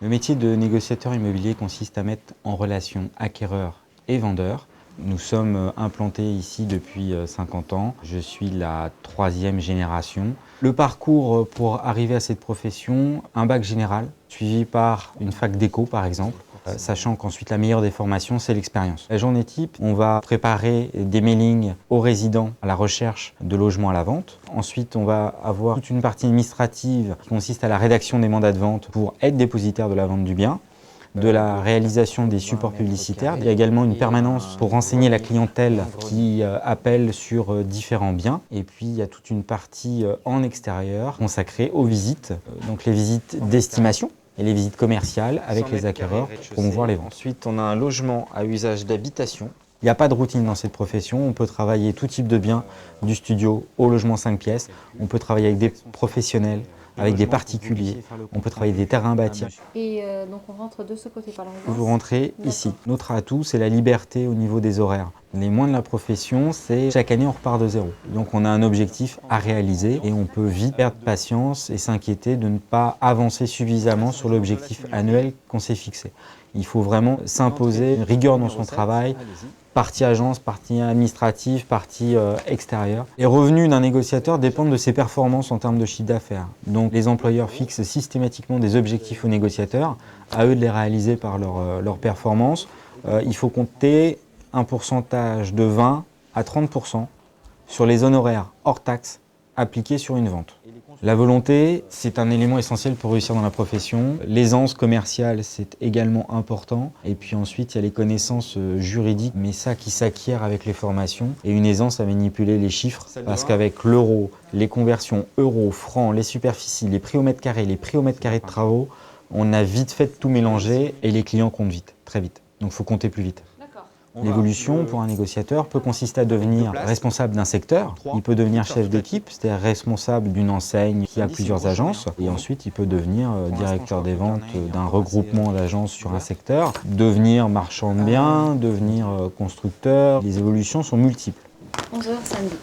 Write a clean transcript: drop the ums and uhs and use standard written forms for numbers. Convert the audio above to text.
Le métier de négociateur immobilier consiste à mettre en relation acquéreurs et vendeurs. Nous sommes implantés ici depuis 50 ans. Je suis la 3e génération. Le parcours pour arriver à cette profession, un bac général, suivi par une fac d'éco par exemple, sachant qu'ensuite la meilleure des formations, c'est l'expérience. La journée type, on va préparer des mailings aux résidents à la recherche de logements à la vente. Ensuite, on va avoir toute une partie administrative qui consiste à la rédaction des mandats de vente pour être dépositaire de la vente du bien, de la réalisation des supports publicitaires. Il y a également une permanence pour renseigner la clientèle qui appelle sur différents biens. Et puis, il y a toute une partie en extérieur consacrée aux visites, donc les visites d'estimation et les visites commerciales avec les acquéreurs pour promouvoir les ventes. Ensuite, on a un logement à usage d'habitation. Il n'y a pas de routine dans cette profession. On peut travailler tout type de biens, du studio au logement 5 pièces. On peut travailler avec des professionnels, avec des particuliers, on peut travailler des terrains bâtis. Et donc on rentre de ce côté par la résidence. Vous rentrez ici. Notre atout, c'est la liberté au niveau des horaires. Les moins de la profession, c'est chaque année on repart de zéro. Donc on a un objectif à réaliser et on peut vite perdre patience et s'inquiéter de ne pas avancer suffisamment sur l'objectif annuel qu'on s'est fixé. Il faut vraiment s'imposer une rigueur dans son travail, partie agence, partie administrative, partie extérieure. Les revenus d'un négociateur dépendent de ses performances en termes de chiffre d'affaires. Donc les employeurs fixent systématiquement des objectifs aux négociateurs, à eux de les réaliser par leur performance. Il faut compter un pourcentage de 20 à 30% sur les honoraires hors taxes appliqués sur une vente. La volonté, c'est un élément essentiel pour réussir dans la profession. L'aisance commerciale, c'est également important. Et puis ensuite, il y a les connaissances juridiques, mais ça qui s'acquiert avec les formations. Et une aisance à manipuler les chiffres, parce qu'avec l'euro, les conversions euros, francs, les superficies, les prix au mètre carré, les prix au mètre carré de travaux, on a vite fait de tout mélanger et les clients comptent vite, très vite. Donc il faut compter plus vite. L'évolution pour un négociateur peut consister à devenir responsable d'un secteur, il peut devenir chef d'équipe, c'est-à-dire responsable d'une enseigne qui a plusieurs agences, et ensuite il peut devenir directeur des ventes d'un regroupement d'agences sur un secteur, devenir marchand de biens, devenir constructeur. Les évolutions sont multiples. 11h samedi.